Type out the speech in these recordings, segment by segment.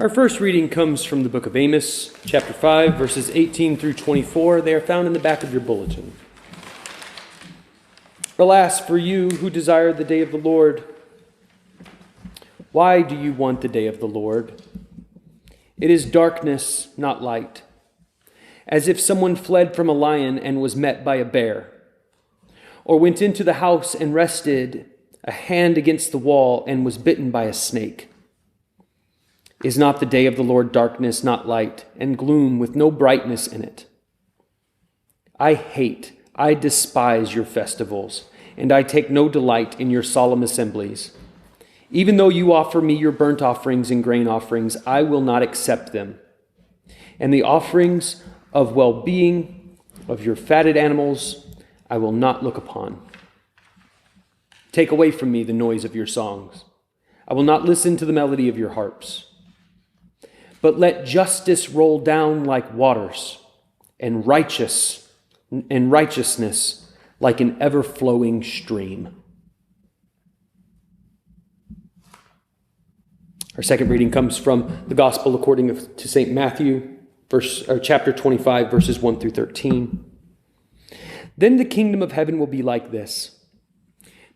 Our first reading comes from the book of Amos, chapter 5, verses 18 through 24. They are found in the back of your bulletin. Alas, for you who desire the day of the Lord, why do you want the day of the Lord? It is darkness, not light, as if someone fled from a lion and was met by a bear, or went into the house and rested a hand against the wall and was bitten by a snake. Is not the day of the Lord darkness, not light, and gloom with no brightness in it? I despise your festivals, and I take no delight in your solemn assemblies. Even though you offer me your burnt offerings and grain offerings, I will not accept them. And the offerings of well-being of your fatted animals, I will not look upon. Take away from me the noise of your songs. I will not listen to the melody of your harps. But let justice roll down like waters, and righteousness like an ever-flowing stream. Our second reading comes from the Gospel according to St. Matthew, chapter 25, verses 1 through 13. Then the kingdom of heaven will be like this.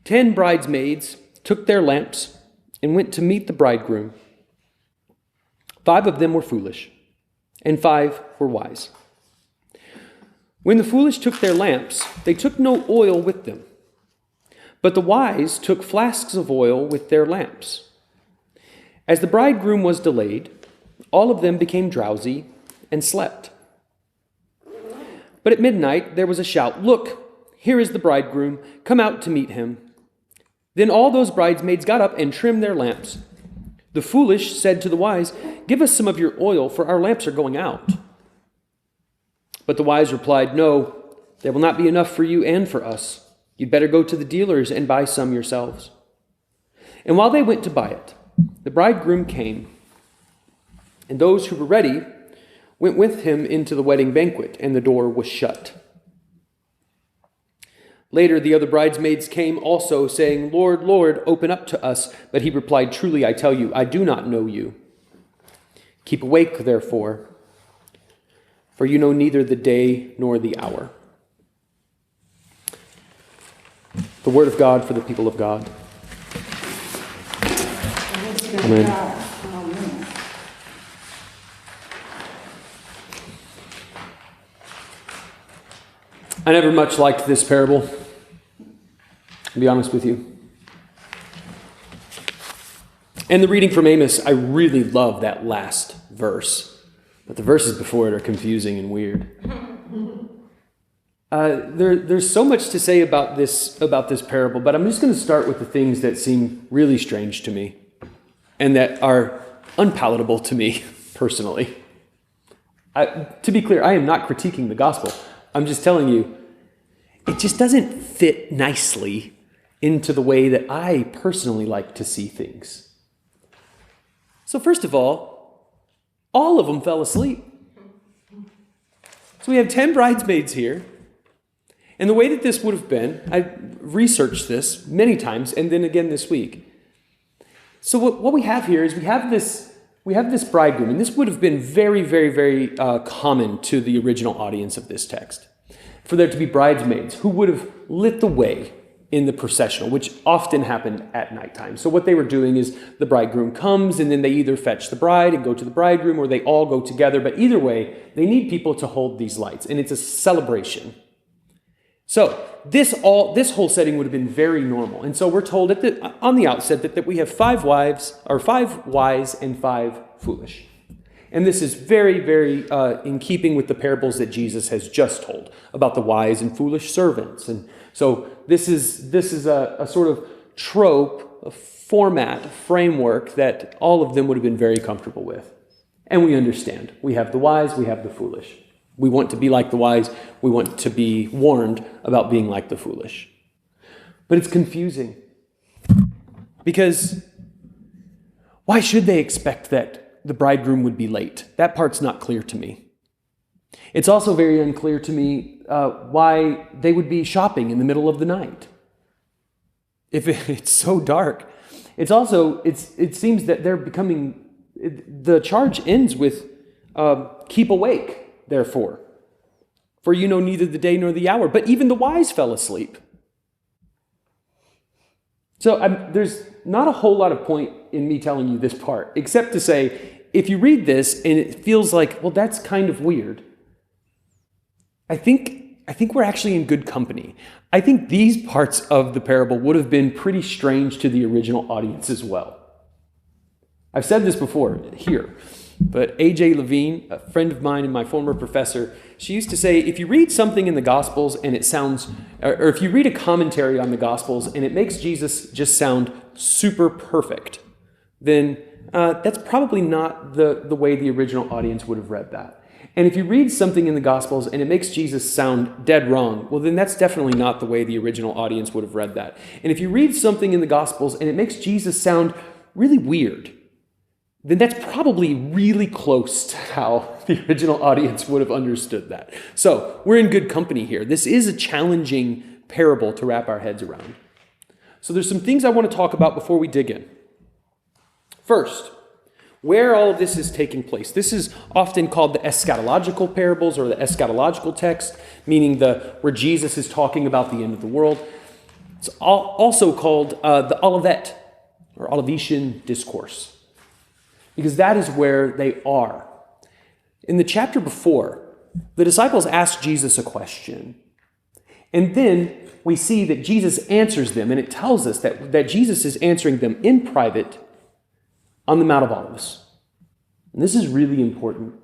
10 bridesmaids took their lamps and went to meet the bridegroom. 5 of them were foolish, and 5 were wise. When the foolish took their lamps, they took no oil with them. But the wise took flasks of oil with their lamps. As the bridegroom was delayed, all of them became drowsy and slept. But at midnight there was a shout, "Look, here is the bridegroom, come out to meet him." Then all those bridesmaids got up and trimmed their lamps. The foolish said to the wise, "Give us some of your oil, for our lamps are going out." But the wise replied, "No, there will not be enough for you and for us. You'd better go to the dealers and buy some yourselves." And while they went to buy it, the bridegroom came, and those who were ready went with him into the wedding banquet, and the door was shut. Later, the other bridesmaids came also, saying, "Lord, Lord, open up to us." But he replied, "Truly, I tell you, I do not know you. Keep awake, therefore, for you know neither the day nor the hour." The word of God for the people of God. Amen. I never much liked this parable, to be honest with you. And the reading from Amos, I really love that last verse. But the verses before it are confusing and weird. There's so much to say about this parable, but I'm just going to start with the things that seem really strange to me and that are unpalatable to me personally. To be clear, I am not critiquing the gospel. I'm just telling you, it just doesn't fit nicely into the way that I personally like to see things. So first of all of them fell asleep. So we have 10 bridesmaids here. And the way that this would have been, I researched this many times and then again this week. So what we have here is we have this bridegroom, and this would have been very, very, very common to the original audience of this text, for there to be bridesmaids who would have lit the way in the processional, which often happened at nighttime. So what they were doing is the bridegroom comes, and then they either fetch the bride and go to the bridegroom, or they all go together. But either way, they need people to hold these lights, and it's a celebration. So this whole setting would have been very normal. And so we're told on the outset that we have 5 wise and 5 foolish. And this is very, very in keeping with the parables that Jesus has just told about the wise and foolish servants. And so this is a sort of trope, a format, a framework that all of them would have been very comfortable with. And we understand. We have the wise, we have the foolish. We want to be like the wise. We want to be warned about being like the foolish. But it's confusing. Because why should they expect that the bridegroom would be late? That part's not clear to me. It's also very unclear to me why they would be shopping in the middle of the night. If it's so dark. It seems that they're becoming The charge ends with, keep awake, therefore, for you know neither the day nor the hour. But even the wise fell asleep. So there's not a whole lot of point in me telling you this part, except to say, if you read this and it feels like, well, that's kind of weird, I think we're actually in good company. I think these parts of the parable would have been pretty strange to the original audience as well. I've said this before here, but A.J. LeBuhn, a friend of mine and my former professor, she used to say, if you read something in the Gospels and it sounds, or if you read a commentary on the Gospels and it makes Jesus just sound super perfect, then that's probably not the way the original audience would have read that. And if you read something in the Gospels and it makes Jesus sound dead wrong, well, then that's definitely not the way the original audience would have read that. And if you read something in the Gospels and it makes Jesus sound really weird, then that's probably really close to how the original audience would have understood that. So we're in good company here. This is a challenging parable to wrap our heads around. So there's some things I want to talk about before we dig in. First, where all of this is taking place. This is often called the eschatological parables or the eschatological text, meaning where Jesus is talking about the end of the world. It's also called the Olivet or Olivetian discourse, because that is where they are. In the chapter before, the disciples ask Jesus a question, and then we see that Jesus answers them, and it tells us that Jesus is answering them in private on the Mount of Olives. And this is really important.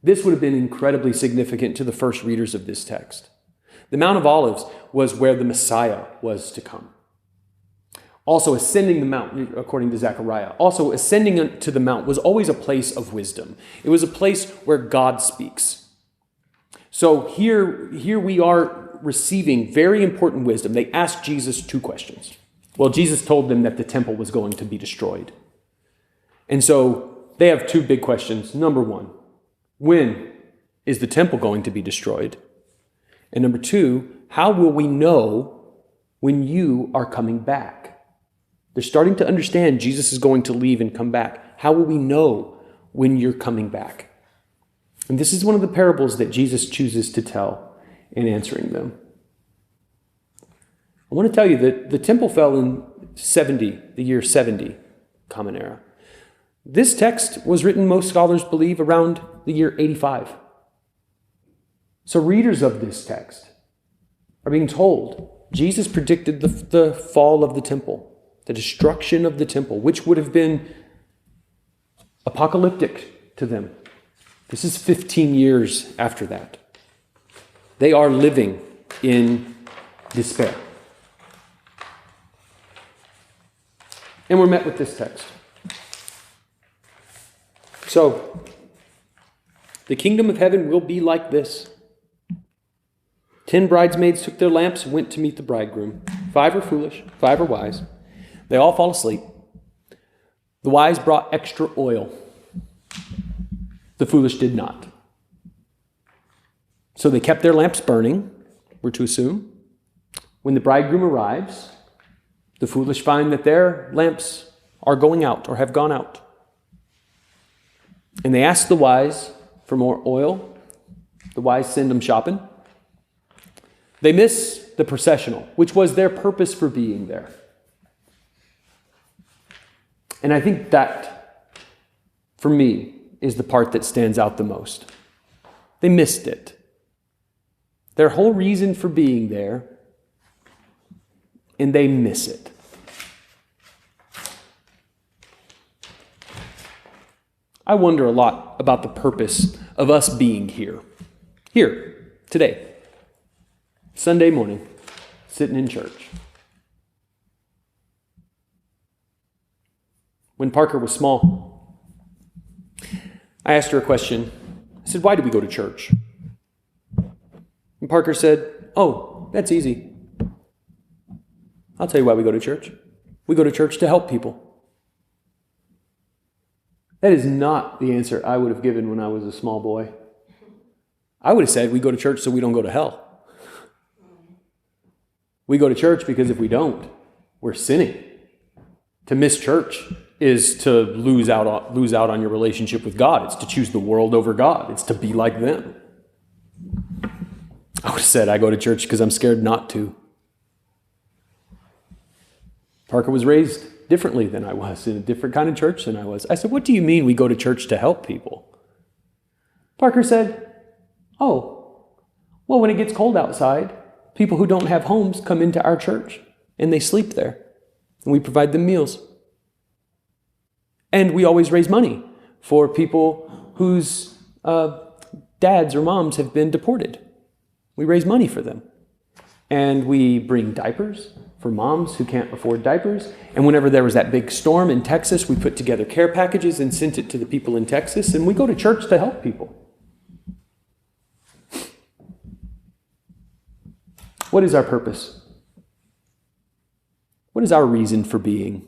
This would have been incredibly significant to the first readers of this text. The Mount of Olives was where the Messiah was to come. Also, ascending the mount, according to Zechariah, also ascending to the mount was always a place of wisdom. It was a place where God speaks. So here we are receiving very important wisdom. They asked Jesus two questions. Well, Jesus told them that the temple was going to be destroyed. And so they have two big questions. Number one, when is the temple going to be destroyed? And number two, how will we know when you are coming back? They're starting to understand Jesus is going to leave and come back. How will we know when you're coming back? And this is one of the parables that Jesus chooses to tell in answering them. I want to tell you that the temple fell in the year 70, Common Era. This text was written, most scholars believe, around the year 85. So readers of this text are being told Jesus predicted the fall of the temple, the destruction of the temple, which would have been apocalyptic to them. This is 15 years after that. They are living in despair. And we're met with this text. So, the kingdom of heaven will be like this. 10 bridesmaids took their lamps and went to meet the bridegroom. 5 are foolish, 5 are wise. They all fall asleep. The wise brought extra oil. The foolish did not. So they kept their lamps burning, we're to assume. When the bridegroom arrives, the foolish find that their lamps are going out or have gone out. And they ask the wise for more oil. The wise send them shopping. They miss the processional, which was their purpose for being there. And I think that, for me, is the part that stands out the most. They missed it. Their whole reason for being there, and they miss it. I wonder a lot about the purpose of us being here. Here, today. Sunday morning, sitting in church. When Parker was small, I asked her a question. I said, why do we go to church? And Parker said, oh, that's easy. I'll tell you why we go to church. We go to church to help people. That is not the answer I would have given when I was a small boy. I would have said we go to church so we don't go to hell. We go to church because if we don't, we're sinning. To miss church is to lose out on your relationship with God. It's to choose the world over God. It's to be like them. I would have said I go to church because I'm scared not to. Parker was raised differently than I was, in a different kind of church than I was. I said, what do you mean we go to church to help people? Parker said, oh, well, when it gets cold outside, people who don't have homes come into our church and they sleep there and we provide them meals. And we always raise money for people whose dads or moms have been deported. We raise money for them. And we bring diapers for moms who can't afford diapers. And whenever there was that big storm in Texas, we put together care packages and sent it to the people in Texas. And we go to church to help people. What is our purpose? What is our reason for being?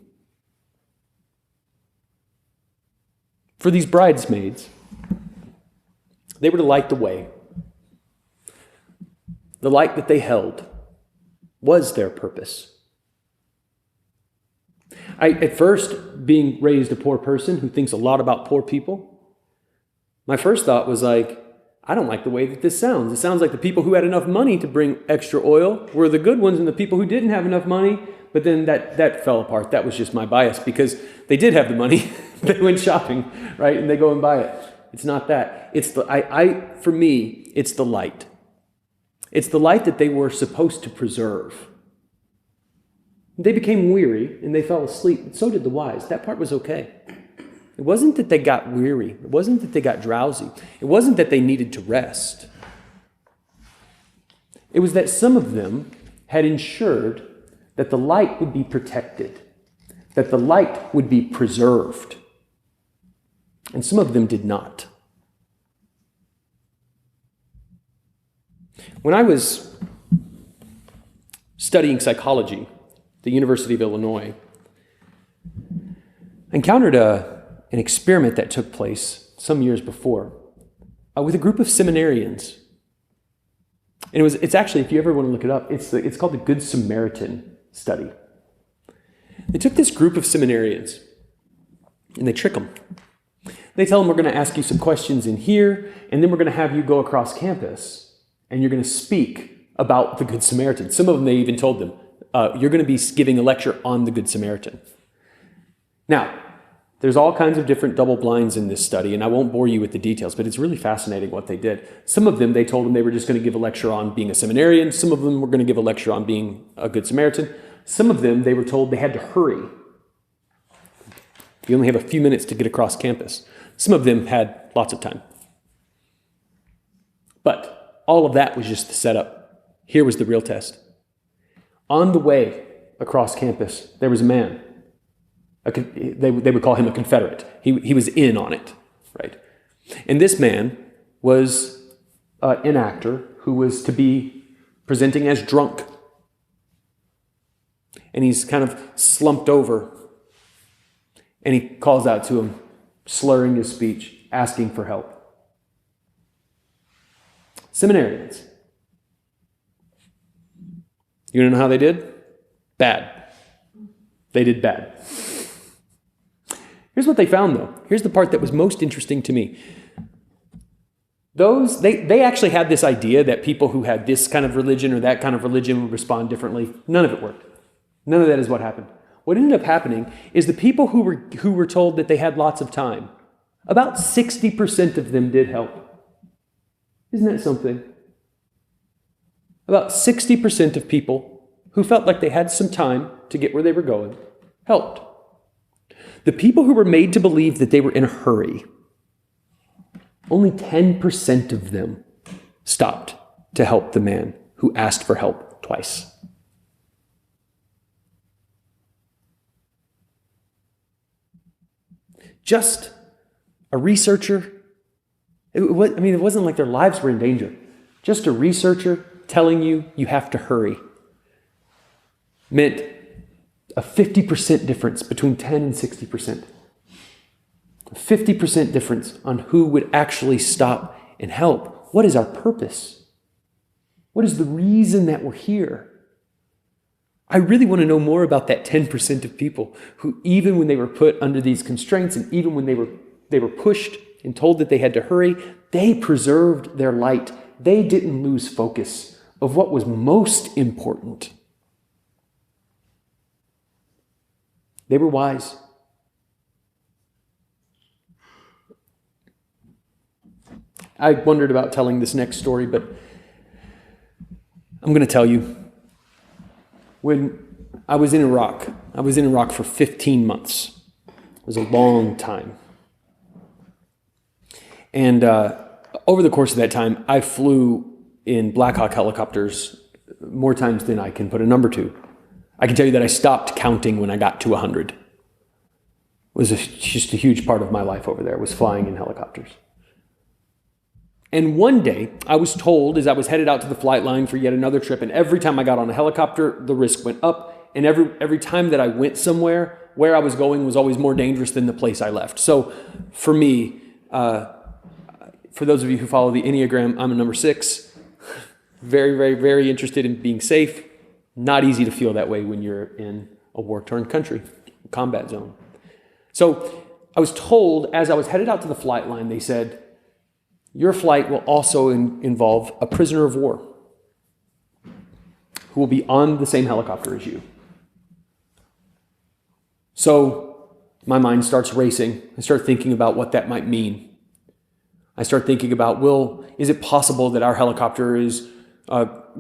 For these bridesmaids, they were to light the way. The light that they held was their purpose. At first, being raised a poor person who thinks a lot about poor people, my first thought was like, I don't like the way that this sounds. It sounds like the people who had enough money to bring extra oil were the good ones, and the people who didn't have enough money, but then that fell apart. That was just my bias, because they did have the money. They went shopping, right? And they go and buy it. It's not that. It's for me, it's the light. It's the light that they were supposed to preserve. They became weary and they fell asleep. So did the wise. That part was okay. It wasn't that they got weary. It wasn't that they got drowsy. It wasn't that they needed to rest. It was that some of them had ensured that the light would be protected, that the light would be preserved. And some of them did not. When I was studying psychology at the University of Illinois, I encountered an experiment that took place some years before with a group of seminarians. And it's actually, if you ever want to look it up, it's called the Good Samaritan study. They took this group of seminarians and they trick them. They tell them, we're going to ask you some questions in here, and then we're going to have you go across campus, and you're going to speak about the Good Samaritan. Some of them, they even told them, you're going to be giving a lecture on the Good Samaritan. Now, there's all kinds of different double blinds in this study, and I won't bore you with the details, but it's really fascinating what they did. Some of them, they told them they were just going to give a lecture on being a seminarian. Some of them were going to give a lecture on being a Good Samaritan. Some of them, they were told they had to hurry. You only have a few minutes to get across campus. Some of them had lots of time. But all of that was just the setup. Here was the real test. On the way across campus, there was a man. They would call him a Confederate. He was in on it, right? And this man was an actor who was to be presenting as drunk. And he's kind of slumped over. And he calls out to him, slurring his speech, asking for help. Seminarians. You want to know how they did? Bad. They did bad. Here's what they found, though. Here's the part that was most interesting to me. They actually had this idea that people who had this kind of religion or that kind of religion would respond differently. None of it worked. None of that is what happened. What ended up happening is the people who were told that they had lots of time, about 60% of them did help. Isn't that something? About 60% of people who felt like they had some time to get where they were going helped. The people who were made to believe that they were in a hurry, only 10% of them stopped to help the man who asked for help twice. Just a researcher. It wasn't like their lives were in danger. Just a researcher telling you have to hurry meant a 50% difference between 10 and 60%. A 50% difference on who would actually stop and help. What is our purpose? What is the reason that we're here? I really want to know more about that 10% of people who, even when they were put under these constraints and even when they were pushed and told that they had to hurry, they preserved their light. They didn't lose focus of what was most important. They were wise. I wondered about telling this next story, but I'm going to tell you. When I was in Iraq for 15 months. It was a long time. And over the course of that time, I flew in Blackhawk helicopters more times than I can put a number to. I can tell you that I stopped counting when I got to 100. It was just a huge part of my life over there, was flying in helicopters. And one day, I was told as I was headed out to the flight line for yet another trip, and every time I got on a helicopter, the risk went up, and every time that I went somewhere, where I was going was always more dangerous than the place I left. So for me, for those of you who follow the Enneagram, I'm a number 6. Very, very, very interested in being safe. Not easy to feel that way when you're in a war-torn country, combat zone. So I was told as I was headed out to the flight line, they said, your flight will also involve a prisoner of war who will be on the same helicopter as you. So my mind starts racing. I start thinking about what that might mean. I start thinking about, is it possible that our helicopter is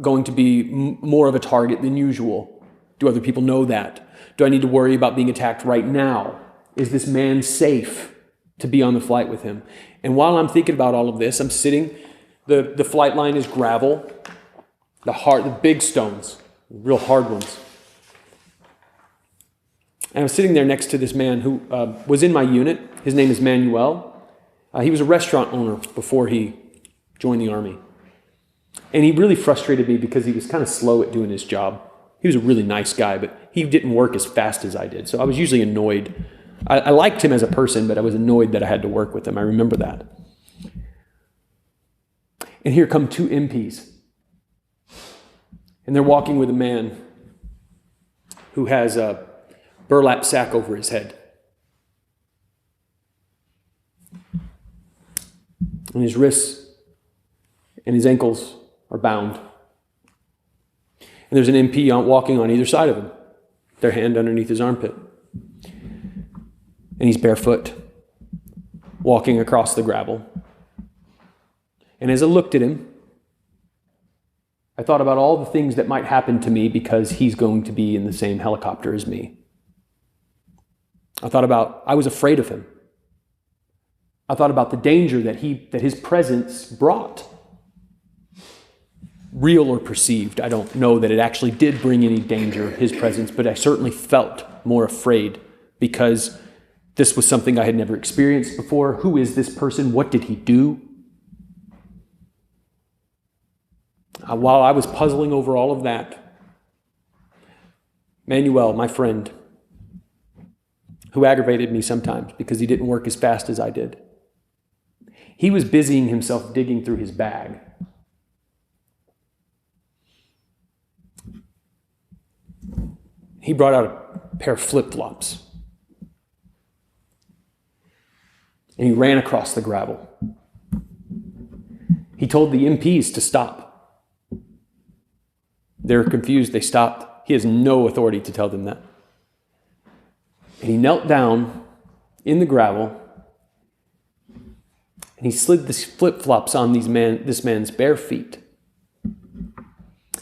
going to be more of a target than usual? Do other people know that? Do I need to worry about being attacked right now? Is this man safe to be on the flight with him? And while I'm thinking about all of this, I'm sitting, the flight line is gravel, the big stones, real hard ones. And I was sitting there next to this man who was in my unit. His name is Manuel. He was a restaurant owner before he joined the Army. And he really frustrated me because he was kind of slow at doing his job. He was a really nice guy, but he didn't work as fast as I did. So I was usually annoyed. I liked him as a person, but I was annoyed that I had to work with him. I remember that. And here come 2 MPs. And they're walking with a man who has a burlap sack over his head. And his wrists and his ankles are bound. And there's an MP walking on either side of him, their hand underneath his armpit. And he's barefoot, walking across the gravel. And as I looked at him, I thought about all the things that might happen to me because he's going to be in the same helicopter as me. I was afraid of him. I thought about the danger that his presence brought. Real or perceived, I don't know that it actually did bring any danger, his presence, but I certainly felt more afraid because this was something I had never experienced before. Who is this person? What did he do? While I was puzzling over all of that, Manuel, my friend, who aggravated me sometimes because he didn't work as fast as I did, he was busying himself digging through his bag. He brought out a pair of flip-flops. And he ran across the gravel. He told the MPs to stop. They're confused. They stopped. He has no authority to tell them that. And he knelt down in the gravel and he slid the flip-flops on this man's bare feet.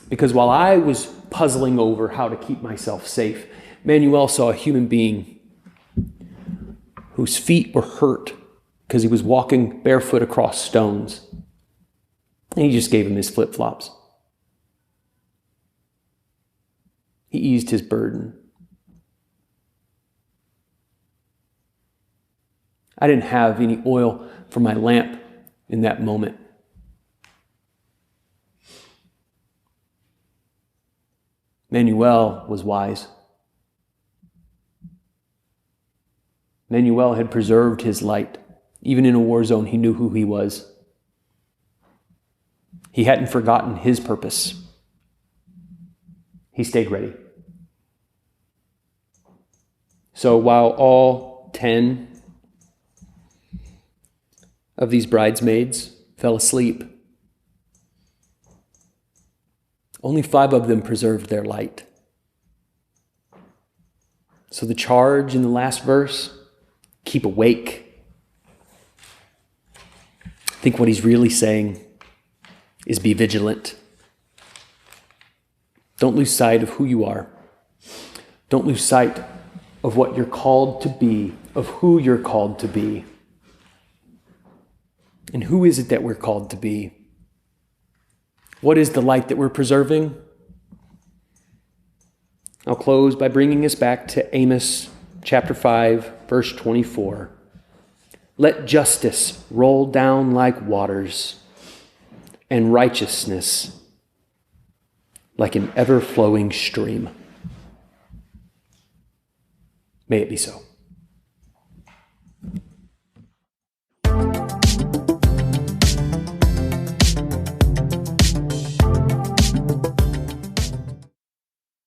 Because while I was puzzling over how to keep myself safe, Manuel saw a human being whose feet were hurt because he was walking barefoot across stones. And he just gave him his flip-flops. He eased his burden. I didn't have any oil for my lamp in that moment. Manuel was wise. Manuel had preserved his light. Even in a war zone, he knew who he was. He hadn't forgotten his purpose. He stayed ready. So while all 10 of these bridesmaids fell asleep, only 5 of them preserved their light. So the charge in the last verse, keep awake. I think what he's really saying is be vigilant. Don't lose sight of who you are. Don't lose sight of what you're called to be, of who you're called to be. And who is it that we're called to be? What is the light that we're preserving? I'll close by bringing us back to Amos chapter 5, verse 24. Let justice roll down like waters, and righteousness like an ever-flowing stream. May it be so.